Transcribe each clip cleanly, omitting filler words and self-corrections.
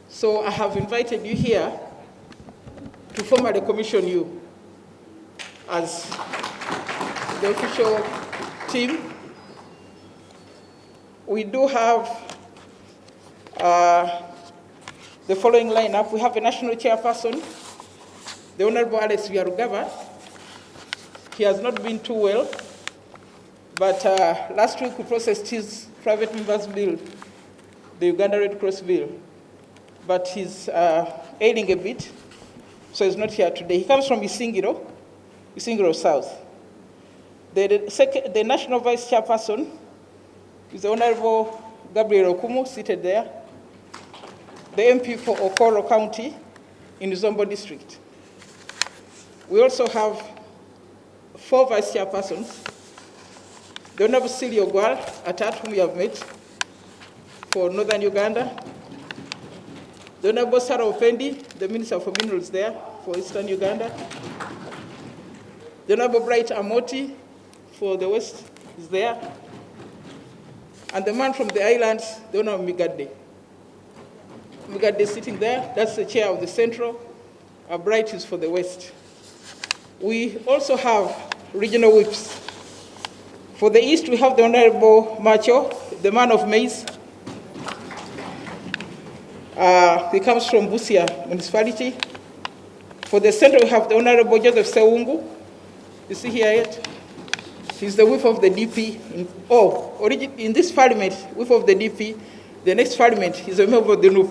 So I have invited you here to formally commission you as the official team. We do have the following lineup. We have a national chairperson, the Honorable Alex Vyarugaba. He has not been too well, but last week we processed his private member's bill, the Uganda Red Cross bill, but he's ailing a bit, so he's not here today. He comes from Isingiro South. The national vice chairperson is the Honorable Gabriel Okumu, seated there, the MP for Okoro County in Zombo District. We also have 4 vice chairpersons. The Honorable Silio Gwal Atat, whom we have met for Northern Uganda. The Honorable Sarah Opendi, the Minister for Minerals there for Eastern Uganda. The Honorable Bright Amoti for the West is there. And the man from the islands, the Honorable Migadde. Migadde is sitting there. That's the chair of the Central. Bright is for the West. We also have regional whips. For the East, we have the Honorable Macho, the man of maize. He comes from Busia municipality. For the Central, we have the Honorable Joseph Sewungu. You see here yet? He's the whip of the DP. In this parliament, whip of the DP. The next parliament, he's a member of the NUP.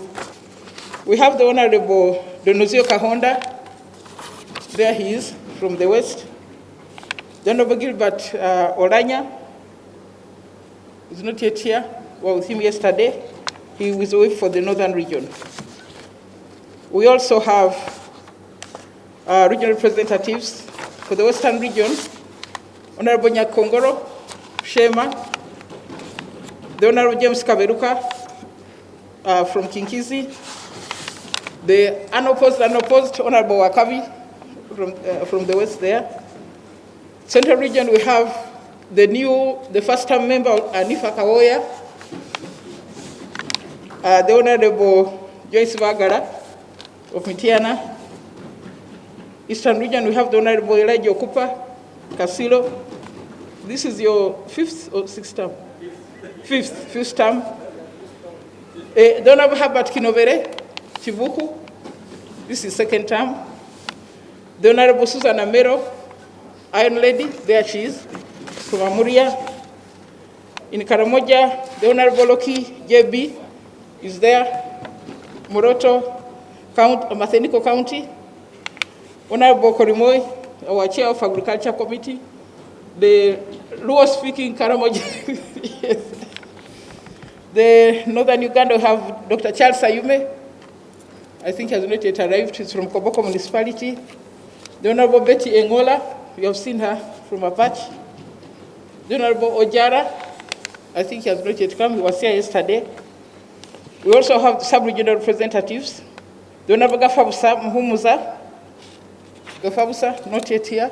We have the Honorable Donozio Kahonda. There he is, from the West. The Honorable Gilbert Oranya is not yet here. We were with him yesterday. He was away for the Northern region. We also have regional representatives for the Western region. Honorable Nyakongoro Shema, the Honorable James Kaberuka from Kinkizi, the unopposed Honorable Wakabi from the West there. Central region, we have the first-time member, Anifa Kawoya, the Honorable Joyce Vagara of Mitiana. Eastern region, we have the Honorable Elijah Okupa Kasilo. This is your 5th or 6th term? Fifth term. The Honorable Herbert Kinovere Chibuku. This is 2nd term. The Honorable Susan Amero, Iron Lady, there she is, from Amuria. In Karamoja, the Honorable Loki JB is there. Moroto, Matheniko County. Honorable Korimoy, our chair of Agriculture Committee. The Luo-speaking Karamoja. Yes. The Northern Uganda have Dr. Charles Sayume. I think he has not yet arrived. He's from Koboko Municipality. The Honorable Betty Engola, you have seen her from Apache. The Honorable Ojara, I think he has not yet come. He was here yesterday. We also have the sub-regional representatives. The Honorable Gafabusa Muhumuza. Gafabusa, not yet here.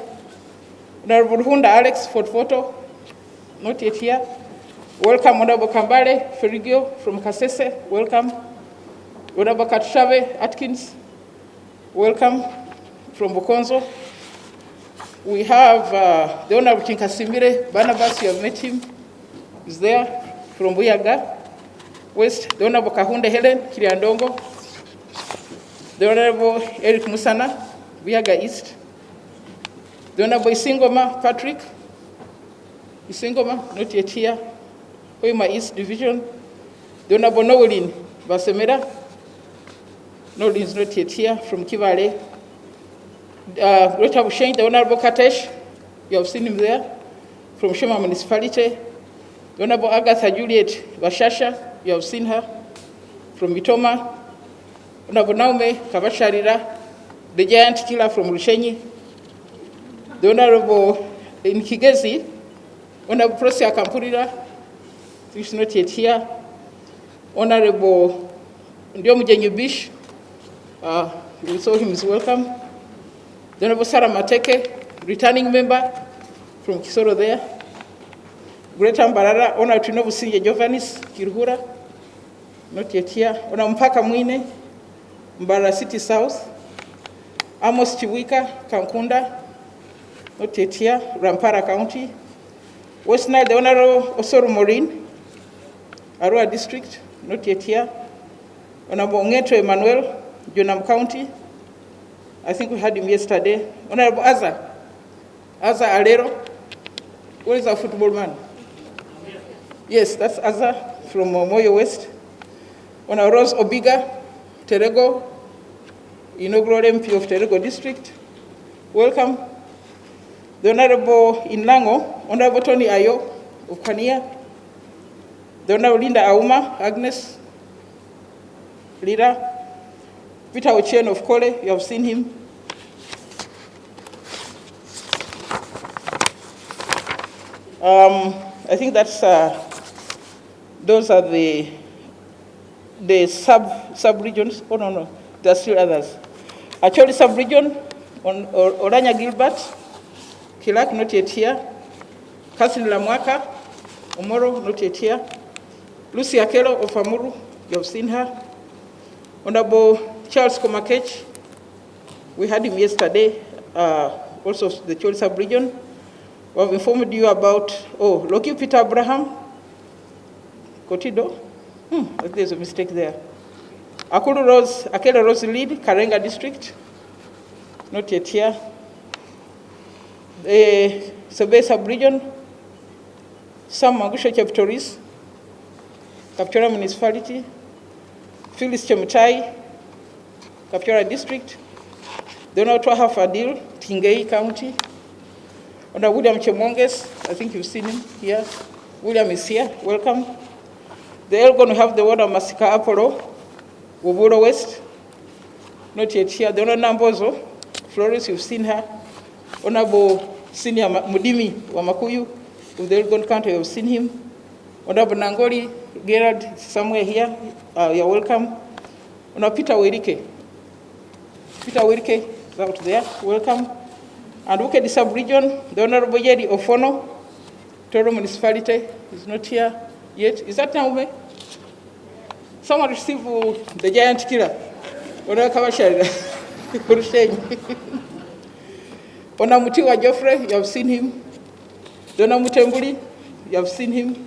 Honorable Hunda Alex Fort-Photo, not yet here. Welcome, Honorable Kambale Ferigio from Kasese, welcome. Honorable Katshave Atkins, welcome from Bukonzo. We have the Honorable Chinkasimire Barnabas, you have met him, is there, from Buyaga West. The Honorable Kahunde Helen Kiriandongo. The Honorable Eric Musana, Buyaga East. The Honorable Isingoma Patrick, Isingoma, not yet here. Hoima East Division. The Honorable Nowelin Basemera, Nowelin is not yet here, from Kivale. Greater Bushenyi, the Honorable Katesh, you have seen him there, from Shema Municipality. The Honorable Agatha Juliet Bashasha, you have seen her, from Mitoma. Honorable Naume Kabasharira, the giant killer from Rushenyi. The Honorable in Kigezi, Honorable Prosia Kampurira, who is not yet here. Honorable Ndiomujenyu Bish, we saw him, is welcome. The Honorable Sarah Mateke, returning member from Kisoro there. Greater Mbarara, Honorable Tinobu Sinje Jovanis Kiruhura, not yet here. Honorable Mpaka Mwine, Mbara City South, Amos Chiwika, Kankunda, not yet here, Rampara County, West Nile, the Honorable Osoro Maureen, Arua District, not yet here, Honorable Ongeto Emmanuel, Junam County, I think we had him yesterday, Honorable Aza Alero, where is our football man? Yes, that's Aza from Moyo West. Honorable Rose Obiga, Terego, inaugural MP of Terego District, welcome. The Honorable Inlango, Honorable Tony Ayo of Kania, the Honorable Linda Auma, Agnes, leader, Peter Ochen of Kole, you have seen him. I think that's, those are the sub-regions. Oh, no, there are still others. Actually, sub-region, Oranya Gilbert, Kilak, not yet here. Catherine Lamwaka, Omoro, not yet here. Lucy Akelo of Amuru, you have seen her. Honorable Charles Komakech, we had him yesterday, also the Chol sub-region. We have informed you about, Loki Peter Abraham, Kotido. There's a mistake there. Akela Rose Lead, Karenga District, not yet here. The Sobe sub-region, Sam Magusha Cheptoris, Kapchora Municipality, Phyllis Chemutai, Kapchora District, Donatwa Fadil, Tingei County, Under William Chemonges, I think you've seen him here. William is here, welcome. The Elgon, we have the one of Masika Apollo, Woburo West, not yet here. The Honorable Nambozo, Flores, you've seen her. Honorable Senior Mudimi Wamakuyu, of the Elgon County, you've seen him. Honorable Nangoli, Gerard, somewhere here, you're welcome. Honorable Peter Werike. Peter Werike is out there, welcome. And look at the sub-region, the Honorable Yedi Ofono, Toro Municipality, is not here yet. Is that Naume? Someone received the giant killer. Honorable Kawashari. Honorable Mutiwa Geoffrey, you have seen him. Honorable Mutembuli, you have seen him.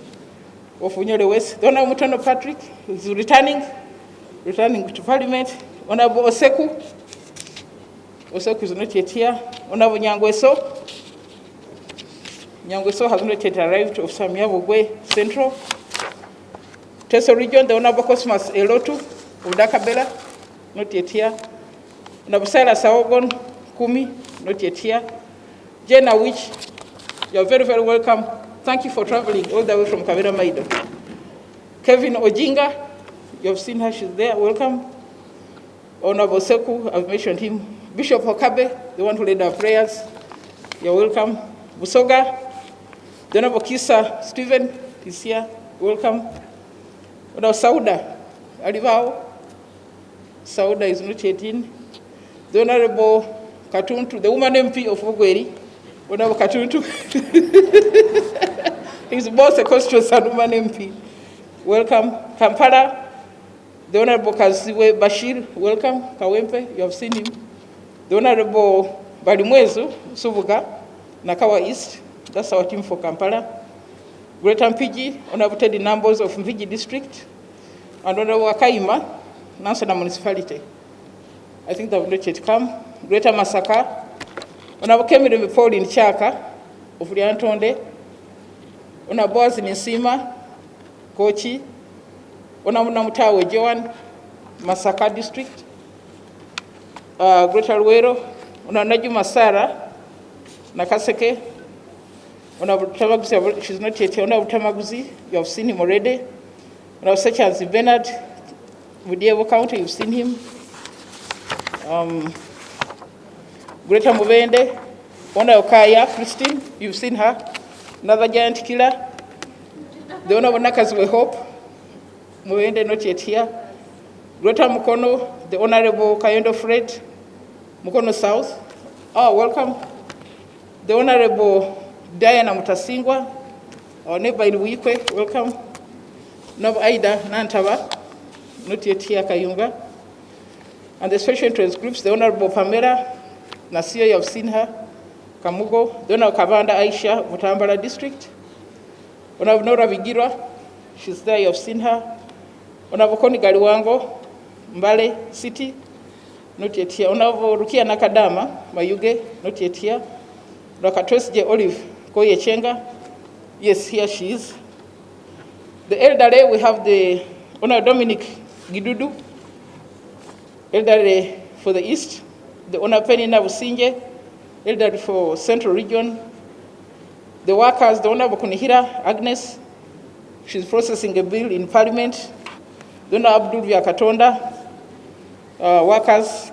Of Unyore West. Honorable Mutono Patrick is returning to Parliament. Honorable Oseku is not yet here. Honorable Nyangweso has not yet arrived of Samyavogwe Central. Teso Region, the Honorable Cosmas Elotu of Dakabela, not yet here. Honorable Silas Saogon Kumi, not yet here. Jenna Wich, you are very, very welcome. Thank you for traveling all the way from Kavera Maido. Kevin Ojinga, you have seen her, she's there, welcome. Honorable Seku, I've mentioned him. Bishop Hokabe, the one who led our prayers, you're welcome. Busoga, the Honorable Kisa Stephen is here, welcome. Honorable Sauda, Arivao, Sauda is not yet in. The Honorable Katuntu, the woman MP of Ogweri, Honorable Katuntu. He's both a constituency and woman MP. Welcome. Kampala, the Honorable Kaziwe Bashir, welcome. Kawempe, you have seen him. The Honorable Balimwezu, Subuga, Nakawa East, that's our team for Kampala. Greater Mpiji, Honorable Teddy Numbers of Mpiji District, and Honorable Wakaima, Nansana Municipality. I think they have not yet come. Greater Masaka, Honorable Kemiri Paul in Chaka, of Liantonde, Honorable Boaz in Nsima, Kochi, Honorable Namutawe Joan, Masaka District, Greater Luero, Honorable Najuma Sara, Nakaseke, Honorable Tamaguzi, she's not yet here. Honorable Tamaguzi, you have seen him already. Honorable such as Bernard, Budievo County, you've seen him. Greater Muvende, Honorable Kaya, Christine, you've seen her. Another giant killer. The Honorable Nakazwe Hope, Muvende, not yet here. Greater Mukono, the Honorable Kayondo Fred, Mukono South. Oh, welcome. The Honorable Diana Mutasingwa, our neighbor in Wikwe, welcome. Nob Aida Nantaba, not yet here, Kayunga. And the special interest groups, the Honorable Pamela Nasio, you have seen her, Kamugo, the Honorable Kabanda Aisha, Mutambala District, Honorable Nora Vigirwa, she's there, you have seen her, Honorable Koni Galiwango, Mbale City, not yet here, Honorable Rukia Nakadama, Mayuge, not yet here, Dr. Tosje Olive Koye Chenga, yes, here she is. The elderly, we have the Honorable Dominic Gidudu, elderly for the East, the Honorable Penina Businje, elderly for Central Region, the workers, the Honorable Kunihira Agnes, she's processing a bill in Parliament, the Honorable Abdul Vyakatonda, workers,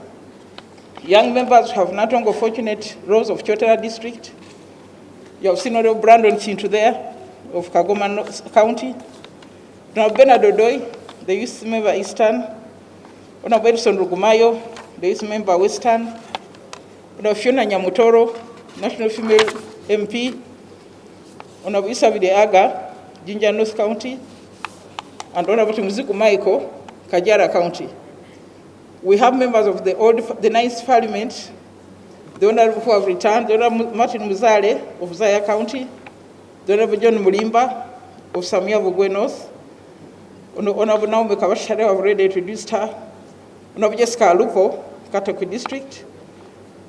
young members have Natongo Fortunate Rose of Chotara District. You have seen Honorable Brandon Chintu there of Kagoma County. Honorable Bernard Odoi, the youth member Eastern. Honorable Edson Rugumayo, the youth member Western. Honorable Fiona Nyamutoro, National Female MP. Honorable Isavide Aga, Jinja North County. And Honorable Tumuziku Michael, Kajara County. We have members of the 9th Parliament, the Honorable who have returned, the Honorable Martin Muzale of Zaya County, the Honorable John Mulimba of Samia Vugwe North, Honorable Naomi Kawashare, have already introduced her, Honorable Jessica Alupo, Katokwi District,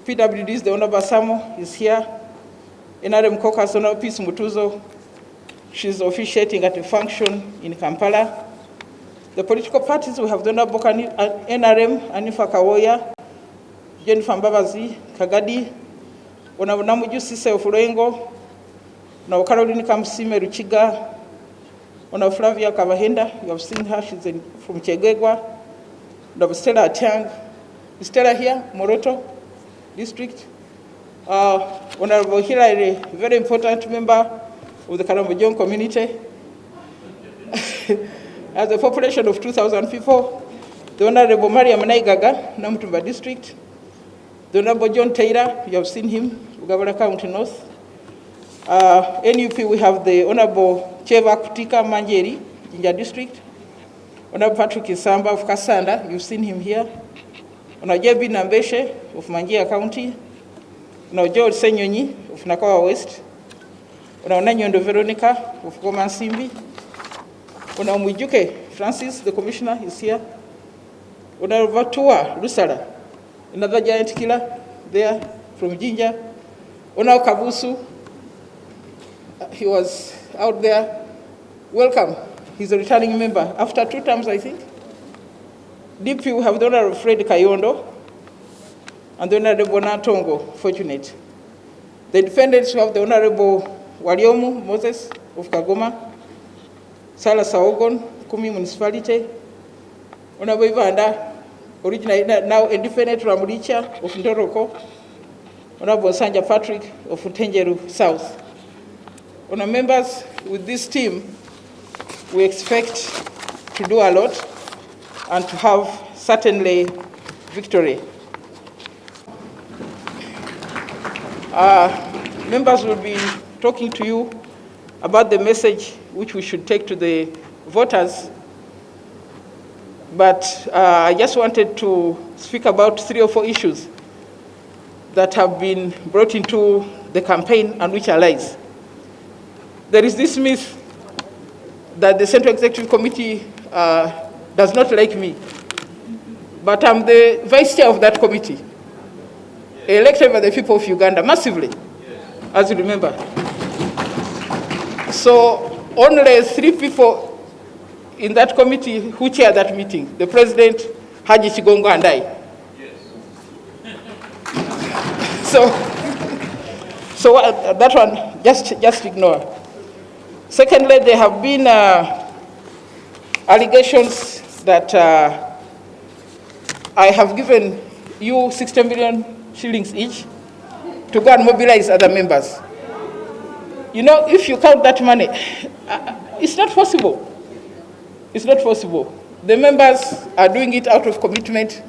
PWDs, the Honorable Samo is here, NRM Caucus, Honorable Peace Mutuzo, she's officiating at a function in Kampala. The political parties, we have the Honorable NRM, Anifa Kawoya, Jennifer Mbabazi, Kagadi, Honorable Namuju Sise of Urengo, Honorable Caroline Kamsime Ruchiga, Honorable Flavia Kavahenda, you have seen her, she's from Chegegwa, Honorable Stella Atiang, is Stella here, Moroto District, Honorable Hilary, very important member of the Karamojong community. As a population of 2,000 people, the Honorable Maria Manaigaga, Namutumba District, the Honorable John Taylor, you have seen him, Ugabala County North. NUP, we have the Honorable Cheva Kutika Manjeri, Jinja District. Honorable Patrick Isamba of Kasanda, you've seen him here. Honorable Jebi Nambeshe of Manjia County. Honorable George Senyonyi of Nakawa West. Honorable Nanyondo Veronica of Goma Simbi. Honorable Mwijuke Francis, the commissioner, is here. Honorable Vatua Lusala, another giant killer there from Jinja. Honorable Kabusu, he was out there. Welcome. He's a returning member after 2 terms, I think. DP, we have the Honorable Fred Kayondo and the Honorable Natongo Fortunate. The defendants, we have the Honorable Waliomu Moses of Kagoma, Sala Saogon, Kumi Municipality, Honorable Ivanda, originally now independent Ramulicha of Ndoroko, Honorable Sanja Patrick of Ntenjeru South. Honorable members, with this team, we expect to do a lot and to have certainly victory. Members will be talking to you about the message which we should take to the voters. But I just wanted to speak about 3 or 4 issues that have been brought into the campaign and which are lies. There is this myth that the Central Executive Committee does not like me, but I'm the vice chair of that committee, elected by the people of Uganda massively, as you remember. So only 3 people in that committee who chair that meeting, the president, Haji Chigongo, and I. Yes. So that one, just ignore. Secondly, there have been allegations that I have given you 60 million shillings each to go and mobilize other members. You know, if you count that money, it's not possible. It's not possible. The members are doing it out of commitment,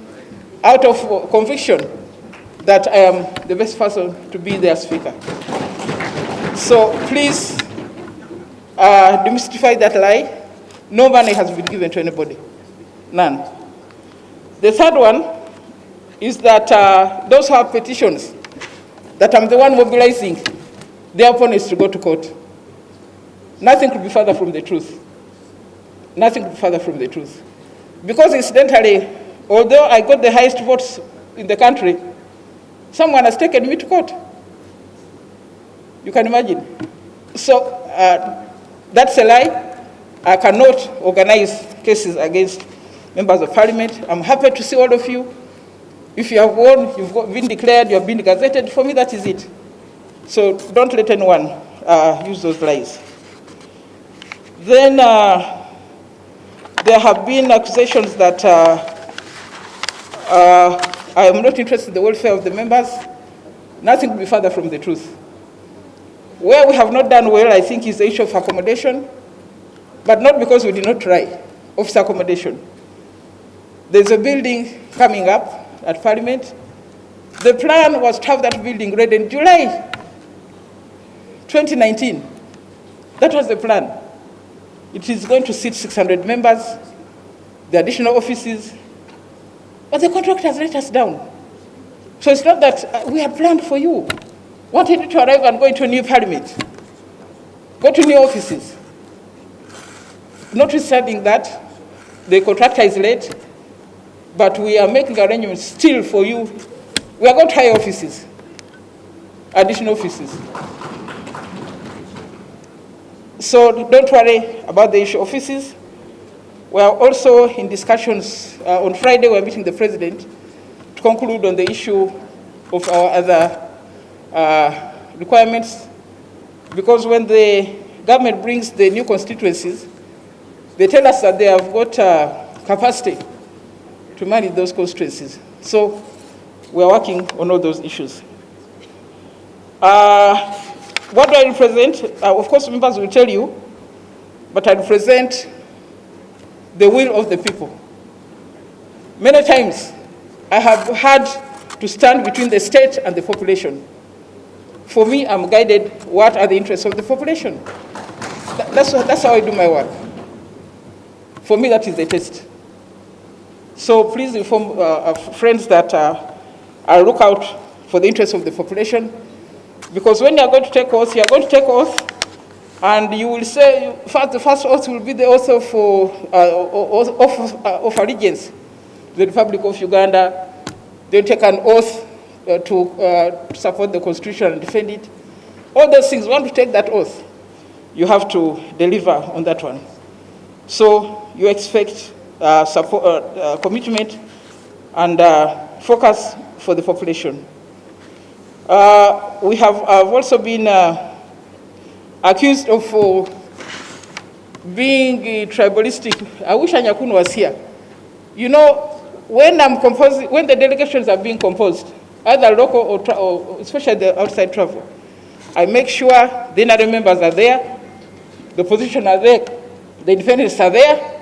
out of conviction that I am the best person to be their speaker. So please demystify that lie. No money has been given to anybody. None. The third one, is that those who have petitions, that I'm the one mobilizing their opponents to go to court. Nothing could be further from the truth. Nothing could be further from the truth. Because incidentally, although I got the highest votes in the country, someone has taken me to court. You can imagine. So that's a lie. I cannot organize cases against members of parliament. I'm happy to see all of you. If you have won, you've been declared, you have been gazetted, for me that is it. So don't let anyone use those lies. Then there have been accusations that I am not interested in the welfare of the members. Nothing could be further from the truth. Where we have not done well, I think, is the issue of accommodation, but not because we did not try. Office accommodation. There's a building coming up at Parliament. The plan was to have that building ready in July 2019. That was the plan. It is going to seat 600 members, the additional offices, but the contractors let us down. So it's not that we had planned for you. Wanted you to arrive and go into a new Parliament, go to new offices. Notwithstanding that, the contractor is late, but we are making arrangements still for you. We are going to hire offices, additional offices. So don't worry about the issue of offices. We are also in discussions. On Friday, we are meeting the president to conclude on the issue of our other requirements. Because when the government brings the new constituencies, they tell us that they have got capacity to manage those constituencies. So we are working on all those issues. What do I represent? Of course, members will tell you, but I represent the will of the people. Many times, I have had to stand between the state and the population. For me, I'm guided what are the interests of the population. That's how I do my work. For me, that is the test. So please inform friends that I'll look out for the interests of the population, because when you are going to take oath, you are going to take oath, and you will say, first, the first oath will be the oath of allegiance to the Republic of Uganda. They'll take an oath to support the Constitution and defend it. All those things, once you take that oath, you have to deliver on that one. So you expect support, commitment, and focus for the population. We have also been accused of being tribalistic. I wish Anyakun was here. You know, when the delegations are being composed, either local or especially the outside travel, I make sure the NRA members are there, the opposition are there, the independents are there.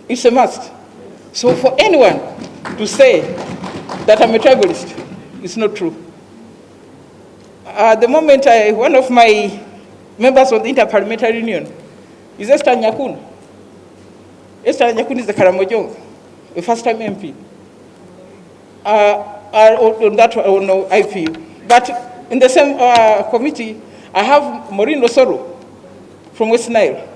It's a must. So for anyone to say that I'm a tribalist, it's not true. At the moment, one of my members of the Interparliamentary Union is Esther Nyakun. Esther Nyakun is the Karamojong, a first-time MP. On that on IPU. But in the same committee, I have Maureen Osoro from West Nile,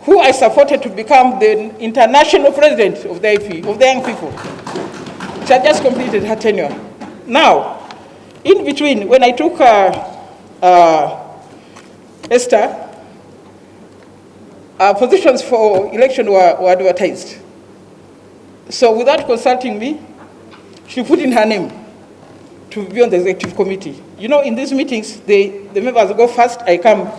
who I supported to become the international president of the IPU, of the young people. She had just completed her tenure. Now, in between, when I took Esther, positions for election were advertised. So without consulting me, she put in her name to be on the executive committee. You know, in these meetings, the members go first, I come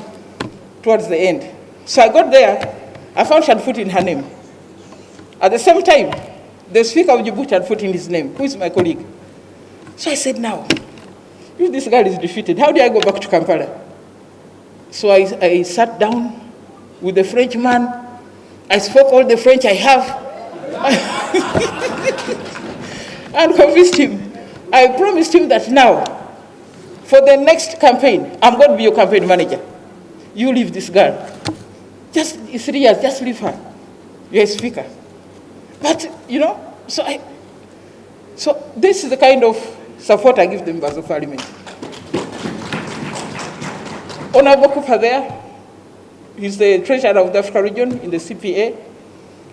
towards the end. So I got there, I found she had put in her name. At the same time, the Speaker of Djibouti had put in his name, who is my colleague. So I said, now, if this guy is defeated, how do I go back to Kampala? So I sat down with the Frenchman. I spoke all the French I have. And convinced him. I promised him that now, for the next campaign, I'm going to be your campaign manager. You leave this girl. Just 3 years, just leave her. You're a speaker. But, you know, so So this is the kind of support I give the members of parliament. Honorable Cooper there, he's the treasurer of the Africa region in the CPA,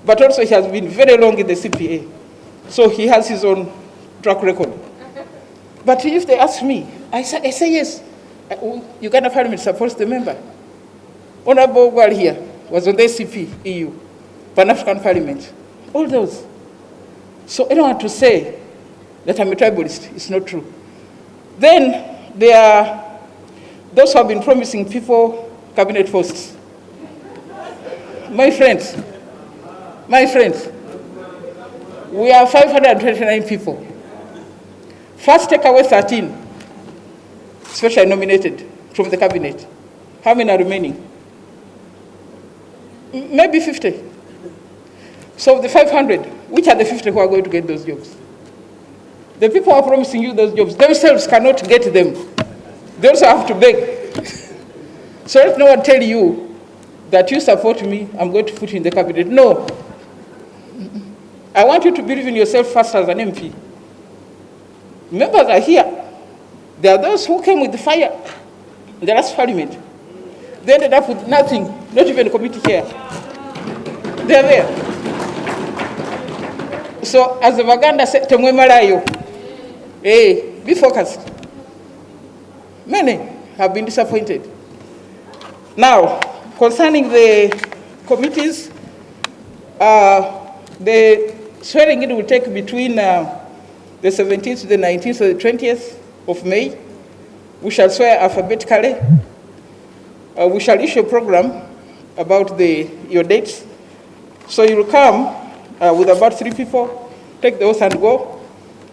but also he has been very long in the CPA. So he has his own track record. But if they ask me, I say yes. Uganda Parliament supports the member. Honorable Gwal here was on the ACP, EU, Pan-African Parliament, all those. So anyone to say that I'm a tribalist is not true. Then there are those who have been promising people cabinet posts. My friends, we are 529 people. First take away 13, specially nominated from the cabinet. How many are remaining? Maybe 50. So of the 500, which are the 50 who are going to get those jobs? The people who are promising you those jobs themselves cannot get them. They also have to beg. So let no one tell you that you support me, I'm going to put you in the cabinet. No. I want you to believe in yourself first as an MP. Members are here. There are those who came with the fire in the last parliament. They ended up with nothing, not even a committee chair. They are there. So as the Vaganda said, Temwe Malayo, hey, be focused. Many have been disappointed. Now, concerning the committees, the swearing in will take between the 17th to the 19th or the 20th of May. We shall swear alphabetically. We shall issue a program about your dates. So you'll come with about 3 people, take the oath and go.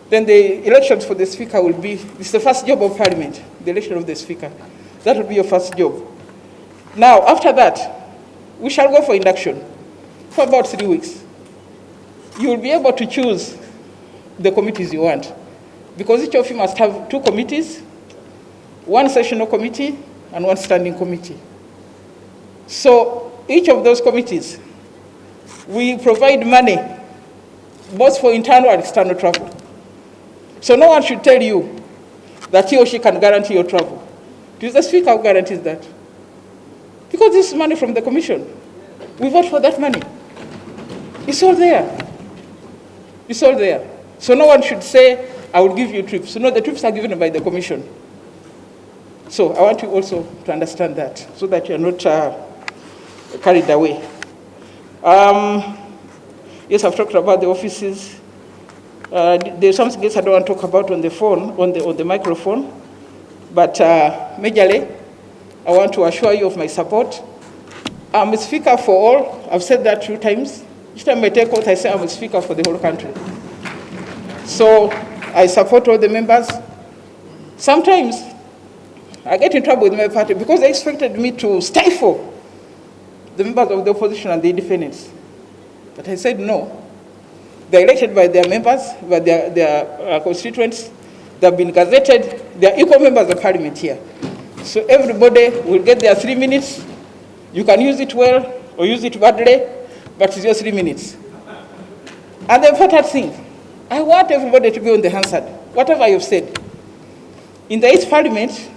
Then the elections for the speaker will be, this is the first job of parliament, the election of the speaker. That will be your first job. Now, after that, we shall go for induction for about 3 weeks. You will be able to choose the committees you want, because each of you must have 2 committees, 1 sessional committee and 1 standing committee. So each of those committees, we provide money both for internal and external travel. So no one should tell you that he or she can guarantee your travel. It is the speaker who guarantees that. Because this is money from the commission. We vote for that money. It's all there. It's all there. So no one should say, I will give you trips. No, the trips are given by the commission. So I want you also to understand that, so that you are not carried away. Yes, I've talked about the offices. There's something else I don't want to talk about on the phone, on the microphone. But majorly, I want to assure you of my support. I'm a speaker for all. I've said that 2 times. Each time I take oath, I say I'm a speaker for the whole country. So I support all the members. Sometimes I get in trouble with my party because they expected me to stifle the members of the opposition and the independents. But I said no. They're elected by their members, by their constituents. They've been gazetted. They're equal members of parliament here. So everybody will get their 3 minutes. You can use it well or use it badly, but it's your 3 minutes. And the important thing, I want everybody to be on the Hansard, whatever you've said. In the 8th parliament,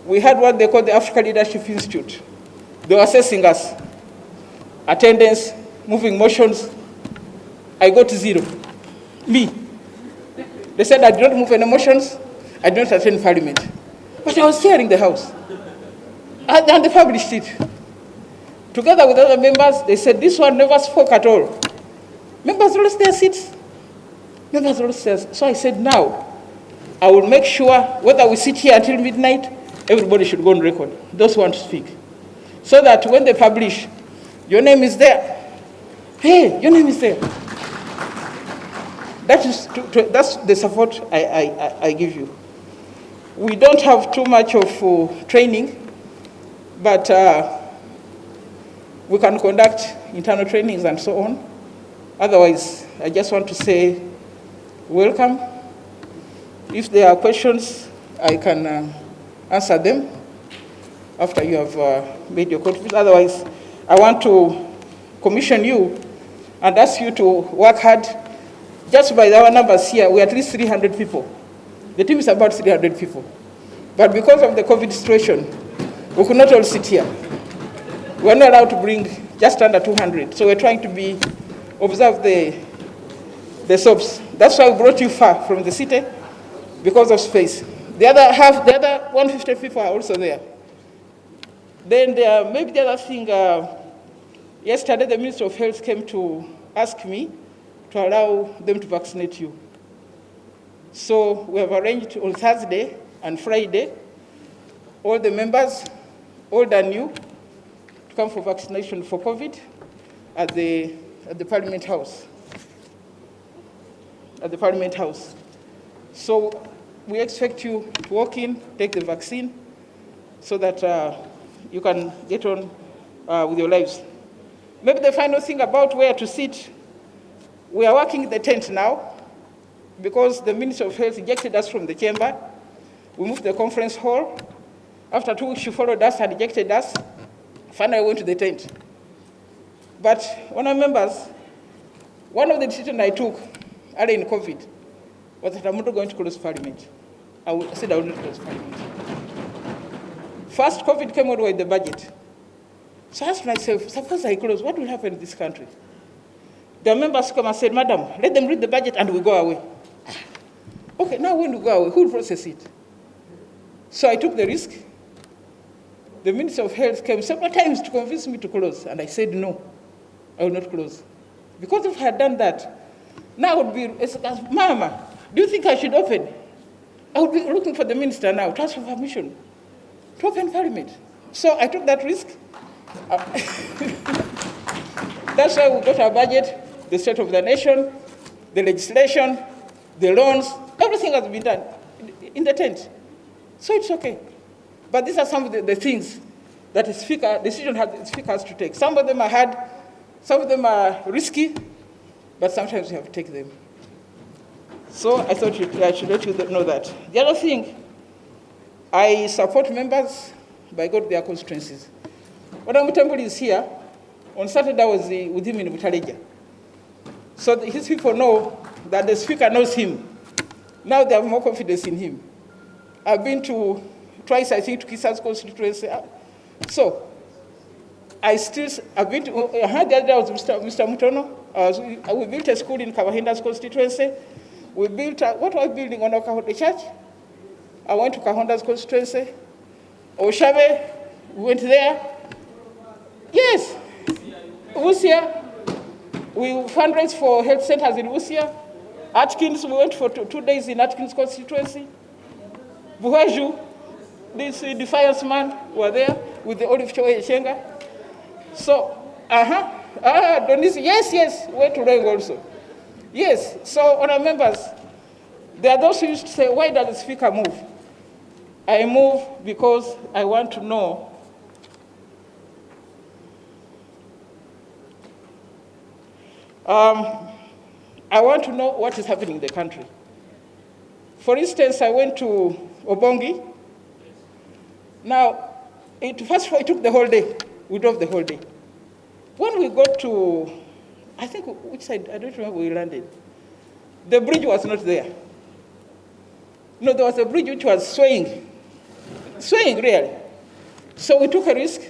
we had what they call the Africa Leadership Institute. They were assessing us. Attendance, moving motions. I got 0. Me. They said I did not move any motions. I did not attend parliament. But I was here in the house. And they published it. Together with other members, they said this one never spoke at all. Members lost their seats. Members lost their seats. So I said, now, I will make sure whether we sit here until midnight, everybody should go on record, those who want to speak. So that when they publish, your name is there. Hey, your name is there. That's the support I give you. We don't have too much of training, but we can conduct internal trainings and so on. Otherwise, I just want to say welcome. If there are questions, I can answer them after you have made your contribution. Otherwise, I want to commission you and ask you to work hard. just by our numbers here, we're at least 300 people. The team is about 300 people. But because of the COVID situation, we could not all sit here. We're not allowed to bring just under 200. So we're trying to observe the SOPs. That's why we brought you far from the city, because of space. The other 150 people are also there. Then maybe the other thing, yesterday the Minister of Health came to ask me to allow them to vaccinate you. So we have arranged on Thursday and Friday, all the members, old and new, to come for vaccination for COVID at the Parliament House. At the Parliament House. So we expect you to walk in, take the vaccine, so that you can get on with your lives. Maybe the final thing about where to sit, we are working in the tent now, because the Minister of Health ejected us from the chamber. We moved to the conference hall. After 2 weeks, she followed us and ejected us. Finally, we went to the tent. But one of the decisions I took early in COVID was that I'm not going to close Parliament. I said I will not close Parliament. First, COVID came out with the budget. So I asked myself, suppose I close, what will happen in this country? The members come and said, Madam, let them read the budget and we go away. Okay, now when we go away, who will process it? So I took the risk. The Minister of Health came several times to convince me to close, and I said, no, I will not close. Because if I had done that, now I would be, Mama, do you think I should open? I would be looking for the minister now to ask for permission to open Parliament. So I took that risk. That's why we got our budget, the state of the nation, the legislation, the loans, everything has been done in the tent. So it's okay. But these are some of the things that the Speaker has to take. Some of them are hard, some of them are risky, but sometimes you have to take them. So I thought I should let you know that. The other thing, I support members by going to their constituencies. When Mutambuli is here, on Saturday I was with him in Butaleja. So his people know that the Speaker knows him. Now they have more confidence in him. I've been to twice, I think, to Kisa's constituency. So I've been to, the other day was Mr. Mutono. We built a school in Kawahinda's constituency. We built, what was building on Okahote Church? I went to Kahonda's constituency. Oshabe, we went there. Yes, Usia. We fundraised for health centers in Usia. Atkins, we went for 2 days in Atkins constituency. Buhaju, this defiance man, were there with the olive choy shenga. So, Donisi, yes, we went to Reng also. Yes, so honour members, there are those who used to say, why does the Speaker move? I move because I want to know what is happening in the country. For instance, I went to Obongi. Now, first of all, it took the whole day. We drove the whole day. When we got to, I think, which side? I don't remember where we landed. The bridge was not there. No, there was a bridge which was swaying really. So we took a risk,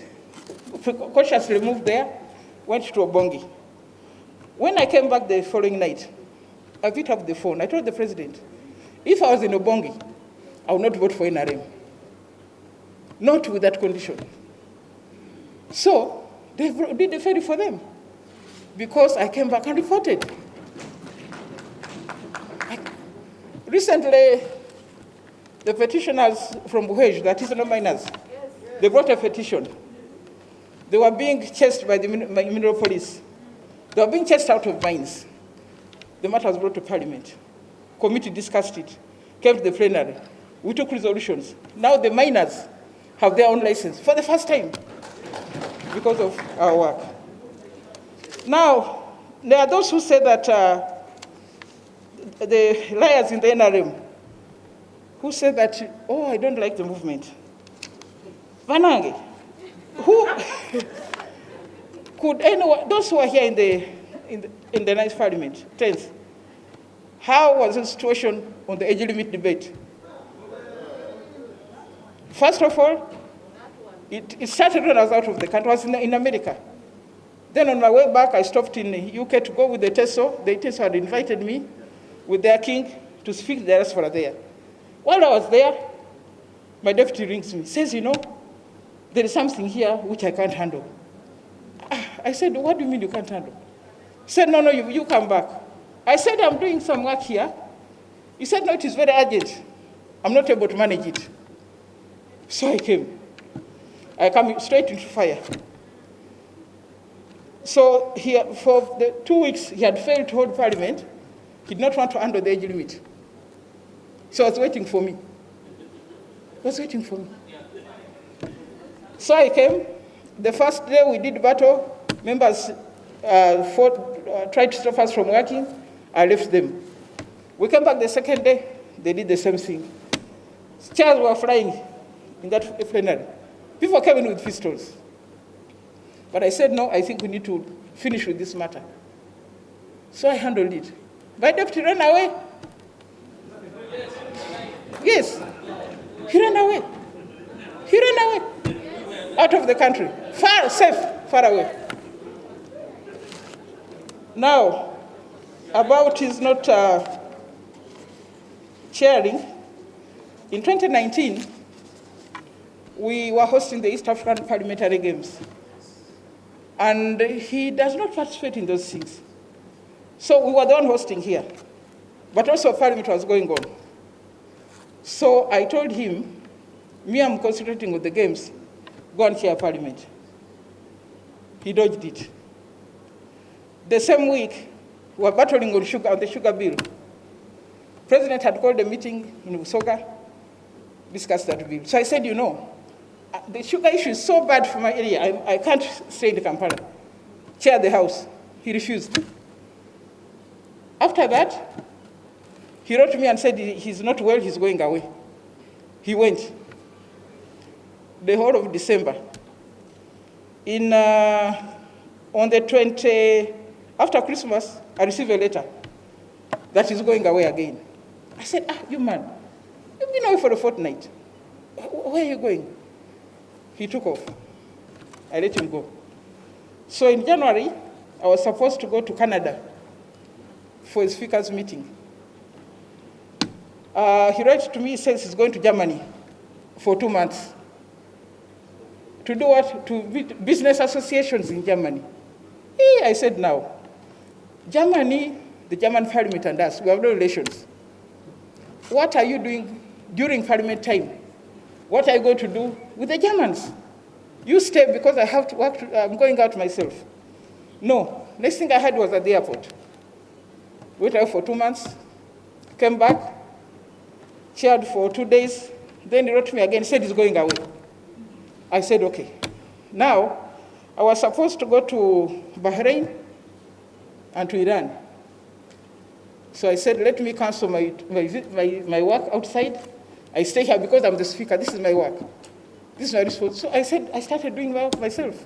cautiously moved there, went to Obongi. When I came back the following night, I picked up the phone. I told the president, if I was in Obongi, I would not vote for NRM. Not with that condition. So they did the ferry for them because I came back and reported. Recently, the petitioners from Buhej, the artisanal miners, they brought a petition. They were being chased by the mineral police. They were being chased out of mines. The matter was brought to Parliament. Committee discussed it, came to the plenary. We took resolutions. Now the miners have their own license for the first time because of our work. Now, there are those who say that the liars in the NRM, who say that, oh, I don't like the movement. Vanange, who could anyone, those who are here in the ninth Parliament, 10th, How was the situation on the age limit debate? First of all, it started when I was out of the country. I was in America. Then on my way back, I stopped in the UK to go with the TESO. The TESO had invited me with their king to speak to the diaspora there. While I was there, my deputy rings me, says, you know, there is something here which I can't handle. I said, what do you mean you can't handle? He said, no, you come back. I said, I'm doing some work here. He said, no, it is very urgent. I'm not able to manage it. So I came. I come straight into fire. So for the 2 weeks, he had failed to hold parliament. He did not want to handle the age limit. So he was waiting for me. He was waiting for me. So I came. The first day we did battle, members tried to stop us from working. I left them. We came back the second day, they did the same thing. Chairs were flying in that plenary. People came in with pistols. But I said, no, I think we need to finish with this matter. So I handled it. My deputy ran away. Yes, he ran away. He ran away. Out of the country. Far, safe, far away. Now, about his not chairing, in 2019, we were hosting the East African Parliamentary Games. And he does not participate in those things. So we were the one hosting here. But also Parliament was going on. So I told him, me, I'm concentrating with the games. Go and chair Parliament. He dodged it. The same week, we were battling on the sugar bill. President had called a meeting in Usoga, discussed that bill. So I said, you know, the sugar issue is so bad for my area, I can't stay in Kampala. Chair the House. He refused. After that, he wrote to me and said he's not well, he's going away. He went. The whole of December. On the 20, after Christmas, I received a letter that he's going away again. I said, you man, you've been away for a fortnight. Where are you going? He took off. I let him go. So in January, I was supposed to go to Canada for a speakers meeting. He writes to me, he says he's going to Germany for 2 months. To do what? To meet business associations in Germany. I said, now, Germany, the German parliament and us, we have no relations. What are you doing during parliament time? What are you going to do with the Germans? You stay because I have to work, I'm going out myself. No, next thing I had was at the airport. Waited out for 2 months, came back, chaired for 2 days, then he wrote to me again, said he's going away. I said, okay. Now, I was supposed to go to Bahrain and to Iran. So I said, let me cancel my work outside. I stay here because I'm the speaker. This is my work. This is my response. So I said, I started doing work myself.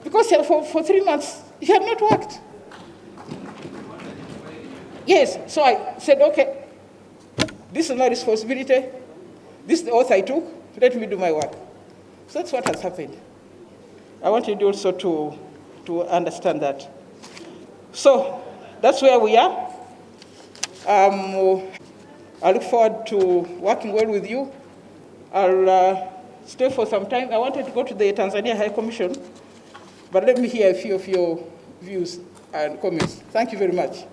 Because for 3 months, he had not worked. Yes, so I said, okay, this is my responsibility. This is the oath I took. Let me do my work. So that's what has happened. I wanted you also to understand that. So that's where we are. I look forward to working well with you. I'll stay for some time. I wanted to go to the Tanzania High Commission, but let me hear a few of your views and comments. Thank you very much.